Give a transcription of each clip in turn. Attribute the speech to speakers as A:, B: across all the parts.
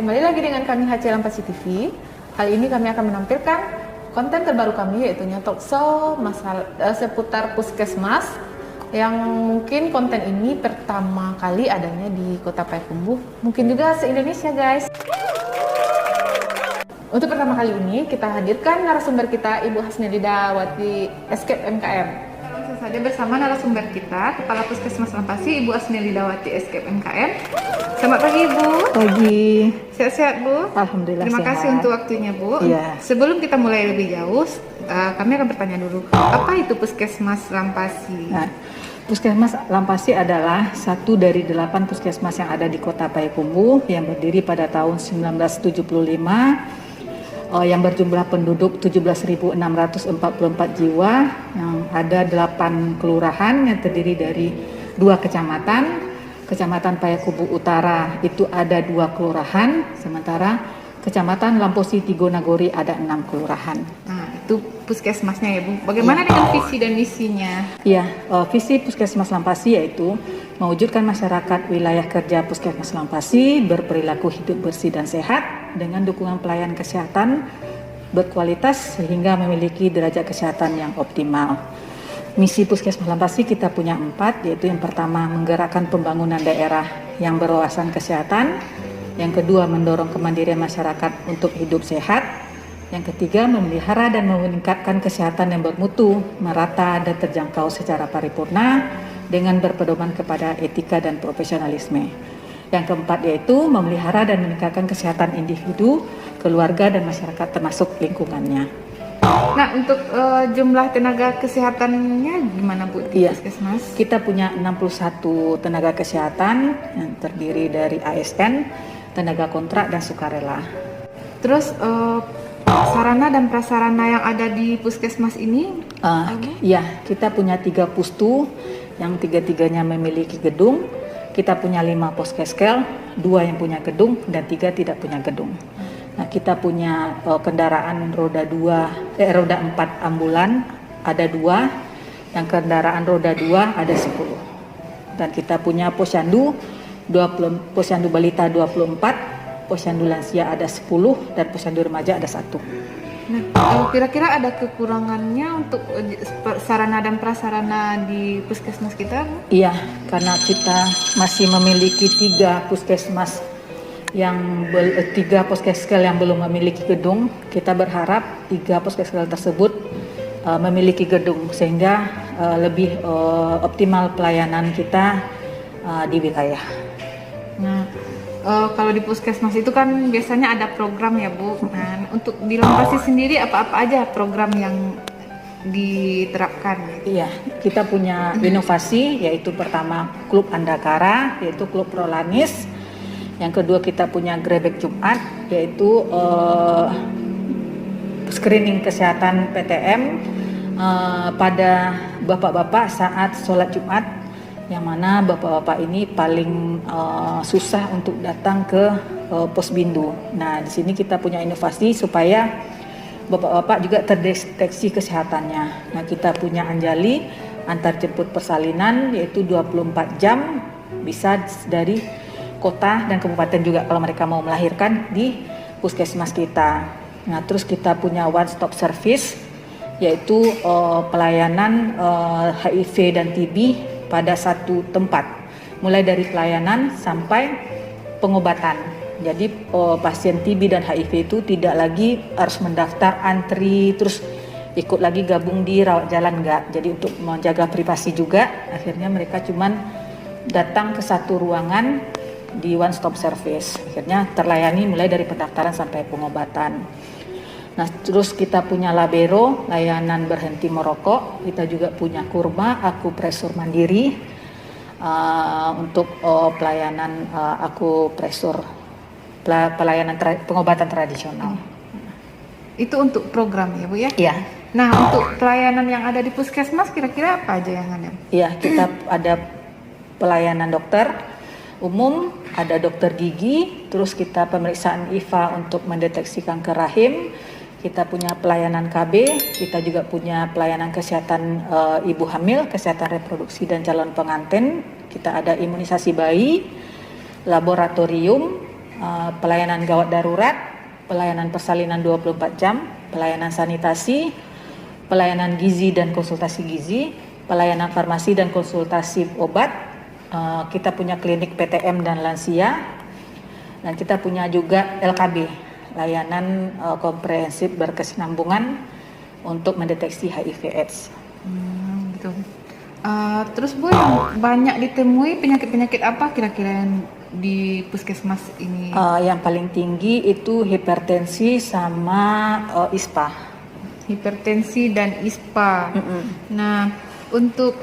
A: kembali lagi dengan kami HC Lampasi TV. Kali ini kami akan menampilkan konten terbaru kami, yaitu talk show seputar puskesmas, yang mungkin konten ini pertama kali adanya di Kota Payakumbuh, mungkin juga se-Indonesia guys. Untuk pertama kali ini kita hadirkan narasumber kita, Ibu Hasni Lidawati, Escape MKM. Langsung saja bersama narasumber kita, Kepala Puskesmas Lampasi, Ibu Hasni Lidawati, Escape MKM. Selamat pagi Ibu.
B: Pagi.
A: Sehat-sehat Bu?
B: Alhamdulillah.
A: Terima
B: sehat.
A: kasih untuk waktunya Bu.
B: Iya.
A: Sebelum kita mulai lebih jauh, kami akan bertanya dulu, apa itu Puskesmas Lampasi?
B: Nah, Puskesmas Lampasi adalah satu dari 8 puskesmas yang ada di Kota Payakumbuh yang berdiri pada tahun 1975, yang berjumlah penduduk 17.644 jiwa, yang ada 8 kelurahan yang terdiri dari 2 kecamatan. Kecamatan Payakumbuh Utara itu ada 2 kelurahan, sementara Kecamatan Lamposi Tigonagori ada 6 kelurahan.
A: Nah, itu puskesmasnya ya Bu. Bagaimana dengan visi dan misinya?
B: Ya, visi Puskesmas Lampasi yaitu mewujudkan masyarakat wilayah kerja Puskesmas Lampasi berperilaku hidup bersih dan sehat dengan dukungan pelayanan kesehatan berkualitas sehingga memiliki derajat kesehatan yang optimal. Misi Puskesmas Lampasi kita punya 4, yaitu yang pertama menggerakkan pembangunan daerah yang berwawasan kesehatan, yang kedua mendorong kemandirian masyarakat untuk hidup sehat, yang ketiga memelihara dan meningkatkan kesehatan yang bermutu, merata dan terjangkau secara paripurna dengan berpedoman kepada etika dan profesionalisme. Yang keempat yaitu memelihara dan meningkatkan kesehatan individu, keluarga dan masyarakat termasuk lingkungannya.
A: Nah, untuk jumlah tenaga kesehatannya gimana Bu di Puskesmas?
B: Kita punya 61 tenaga kesehatan yang terdiri dari ASN, tenaga kontrak dan sukarela.
A: Terus sarana dan prasarana yang ada di Puskesmas ini?
B: Ya, kita punya 3 pustu yang 3-tiganya memiliki gedung. Kita punya 5 poskeskel, 2 yang punya gedung dan 3 tidak punya gedung. Nah, kita punya kendaraan roda 4 ambulan ada 2, yang kendaraan roda 2 ada 10. Dan kita punya posyandu balita 24, posyandu lansia ada 10 dan posyandu remaja ada 1.
A: Nah, kira-kira ada kekurangannya untuk sarana dan prasarana di puskesmas kita?
B: Iya, karena kita masih memiliki 3 puskesmas yang 3 poskeskel yang belum memiliki gedung. Kita berharap 3 poskeskel tersebut memiliki gedung sehingga lebih optimal pelayanan kita di wilayah.
A: Nah, kalau di puskesmas itu kan biasanya ada program ya Bu. Nah, untuk di Lampasi sendiri apa-apa aja program yang diterapkan?
B: Iya, kita punya inovasi, yaitu pertama klub Andakara, yaitu klub Prolanis. Yang kedua kita punya Grebek Jumat, yaitu screening kesehatan PTM pada bapak-bapak saat sholat Jumat, yang mana bapak-bapak ini paling susah untuk datang ke Posbindu. Nah, di sini kita punya inovasi supaya bapak-bapak juga terdeteksi kesehatannya. Nah, kita punya Anjali antar jemput persalinan, yaitu 24 jam bisa dari kota dan kabupaten juga kalau mereka mau melahirkan di puskesmas kita. Nah, terus kita punya one stop service, yaitu pelayanan HIV dan TB pada satu tempat, mulai dari pelayanan sampai pengobatan. Jadi pasien TB dan HIV itu tidak lagi harus mendaftar, antri, terus ikut lagi gabung di rawat jalan, enggak. Jadi untuk menjaga privasi juga, akhirnya mereka cuman datang ke satu ruangan di one stop service. Akhirnya terlayani mulai dari pendaftaran sampai pengobatan. Nah, terus kita punya Labero, layanan berhenti merokok. Kita juga punya Kurma, akupresur mandiri, untuk pelayanan akupresur, pelayanan pengobatan tradisional.
A: Itu untuk program ya Bu ya?
B: Iya.
A: Nah, untuk pelayanan yang ada di puskesmas kira-kira apa aja yang ada?
B: Iya, kita ada pelayanan dokter umum, ada dokter gigi, terus kita pemeriksaan IVA untuk mendeteksi kanker rahim. Kita punya pelayanan KB, kita juga punya pelayanan kesehatan ibu hamil, kesehatan reproduksi dan calon pengantin. Kita ada imunisasi bayi, laboratorium, pelayanan gawat darurat, pelayanan persalinan 24 jam, pelayanan sanitasi, pelayanan gizi dan konsultasi gizi, pelayanan farmasi dan konsultasi obat. Kita punya klinik PTM dan lansia, dan kita punya juga LKB, layanan komprehensif berkesinambungan untuk mendeteksi HIV/AIDS.
A: Gitu. Terus Bu, yang banyak ditemui penyakit-penyakit apa kira-kira yang di puskesmas ini?
B: Yang paling tinggi itu hipertensi sama ISPA.
A: Hipertensi dan ISPA. Nah, untuk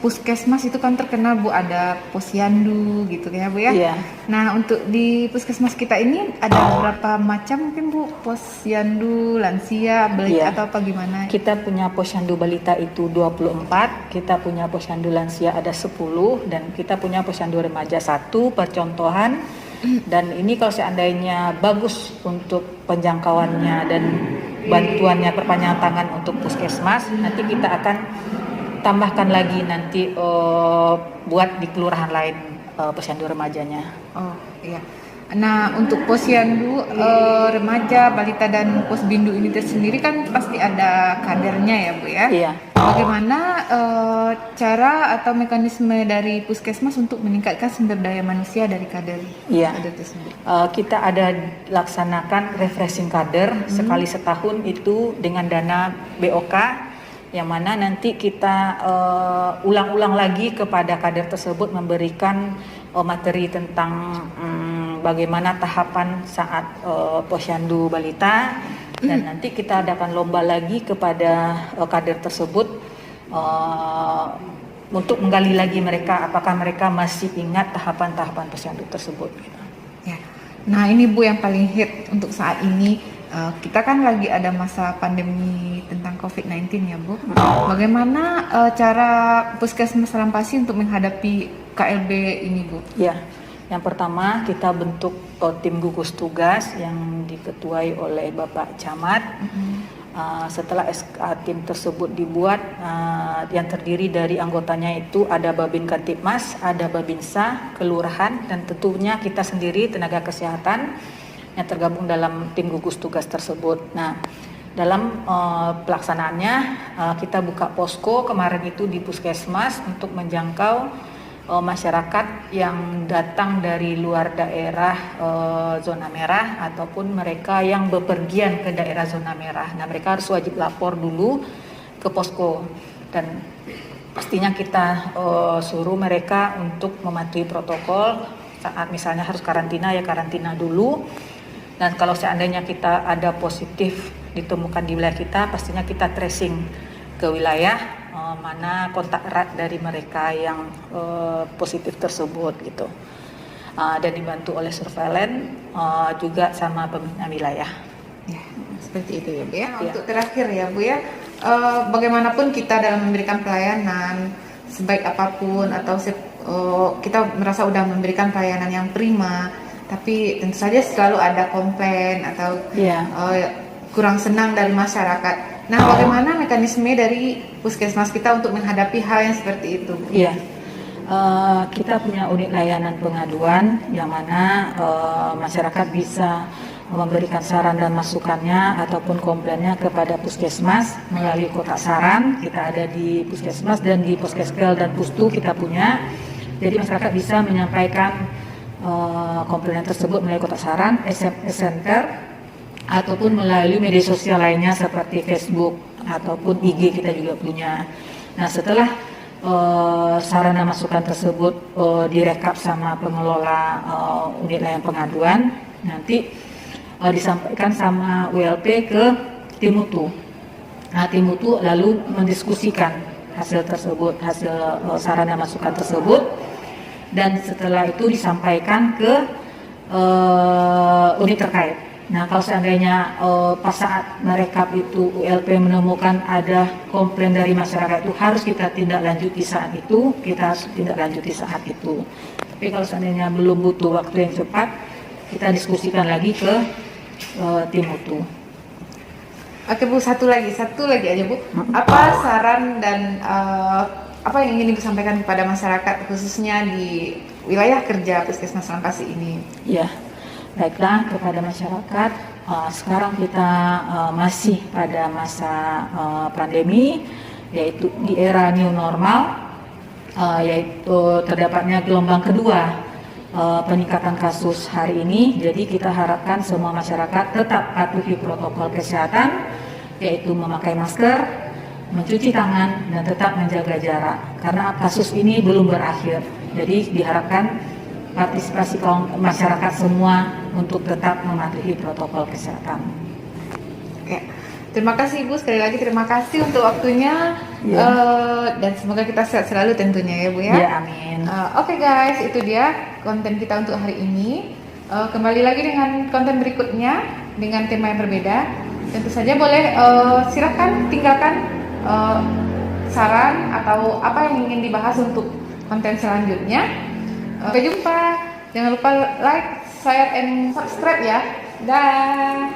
A: puskesmas itu kan terkenal Bu, ada posyandu gitu ya Bu ya.
B: Iya.
A: Nah, untuk di puskesmas kita ini ada berapa macam mungkin Bu? Posyandu, lansia, balita atau apa gimana?
B: Kita punya posyandu balita itu 24, kita punya posyandu lansia ada 10, dan kita punya posyandu remaja 1 percontohan. Dan ini kalau seandainya bagus untuk penjangkauannya dan bantuannya perpanjangan tangan untuk puskesmas, nanti kita akan tambahkan lagi nanti buat di kelurahan lain posyandu remajanya.
A: Oh iya. Nah, untuk posyandu remaja, balita dan posbindu ini tersendiri kan pasti ada kadernya ya Bu ya.
B: Iya.
A: Bagaimana cara atau mekanisme dari puskesmas untuk meningkatkan sumber daya manusia dari kader tersebut?
B: Kita ada laksanakan refreshing kader sekali setahun itu dengan dana BOK, yang mana nanti kita ulang-ulang lagi kepada kader tersebut memberikan materi tentang bagaimana tahapan saat posyandu balita, dan nanti kita adakan lomba lagi kepada kader tersebut untuk menggali lagi mereka apakah mereka masih ingat tahapan-tahapan posyandu tersebut.
A: Ya. Nah, ini Bu yang paling hit untuk saat ini. Kita kan lagi ada masa pandemi tentang COVID-19 ya Bu. Bagaimana cara puskesmas Lampasi untuk menghadapi KLB ini Bu?
B: Ya, yang pertama kita bentuk tim gugus tugas yang diketuai oleh Bapak Camat. Setelah tim tersebut dibuat, yang terdiri dari anggotanya itu ada Babin Kantipmas, ada Babinsa, kelurahan, dan tentunya kita sendiri tenaga kesehatan yang tergabung dalam tim gugus tugas tersebut. Nah, dalam pelaksanaannya kita buka posko kemarin itu di puskesmas untuk menjangkau masyarakat yang datang dari luar daerah zona merah ataupun mereka yang bepergian ke daerah zona merah. Nah, mereka harus wajib lapor dulu ke posko, dan pastinya kita suruh mereka untuk mematuhi protokol. Saat misalnya harus karantina, ya karantina dulu. Dan kalau seandainya kita ada positif ditemukan di wilayah kita, pastinya kita tracing ke wilayah mana kontak erat dari mereka yang positif tersebut gitu. Dan dibantu oleh surveillance juga sama pembina wilayah.
A: Ya, seperti itu ya Bu ya. Untuk terakhir ya Bu ya, bagaimanapun kita dalam memberikan pelayanan sebaik apapun atau kita merasa udah memberikan pelayanan yang prima, tapi tentu saja selalu ada komplain atau kurang senang dari masyarakat. Nah, bagaimana mekanisme dari puskesmas kita untuk menghadapi hal yang seperti itu?
B: Iya, kita punya unit layanan pengaduan yang mana masyarakat bisa memberikan saran dan masukannya ataupun komplainnya kepada puskesmas melalui kotak saran. Kita ada di puskesmas dan di Poskeskel dan Pustu kita punya. Jadi masyarakat bisa menyampaikan komplain tersebut melalui kotak saran, SMS Center, ataupun melalui media sosial lainnya seperti Facebook ataupun IG kita juga punya. Nah, setelah saran dan masukan tersebut direkap sama pengelola unit layanan pengaduan, nanti disampaikan sama WLP ke tim mutu. Nah, tim mutu lalu mendiskusikan hasil tersebut, hasil saran dan masukan tersebut, dan setelah itu disampaikan ke unit terkait. Nah, kalau seandainya pas saat merekap itu ULP menemukan ada komplain dari masyarakat, itu harus kita tindak lanjuti saat itu, kita harus tindak lanjuti saat itu. Tapi kalau seandainya belum butuh waktu yang cepat, kita diskusikan lagi ke tim mutu.
A: Oke Bu, satu lagi aja Bu. Apa saran dan apa yang ingin disampaikan kepada masyarakat khususnya di wilayah kerja Puskesmas Lampasi ini?
B: Ya, Baiklah kepada masyarakat, sekarang kita masih pada masa pandemi, yaitu di era new normal, yaitu terdapatnya gelombang kedua peningkatan kasus hari ini. Jadi kita harapkan semua masyarakat tetap patuhi protokol kesehatan, yaitu memakai masker, mencuci tangan, dan tetap menjaga jarak. Karena kasus ini belum berakhir. Jadi diharapkan partisipasi masyarakat semua untuk tetap mematuhi protokol kesehatan.
A: Oke. Terima kasih Ibu, sekali lagi terima kasih untuk waktunya, dan semoga kita sehat selalu tentunya ya Bu ya.
B: Ya, amin.
A: Oke guys, itu dia konten kita untuk hari ini. Kembali lagi dengan konten berikutnya dengan tema yang berbeda. Tentu saja boleh silakan tinggalkan saran atau apa yang ingin dibahas untuk konten selanjutnya. Sampai jumpa. Jangan lupa like, share, and subscribe ya. Dah.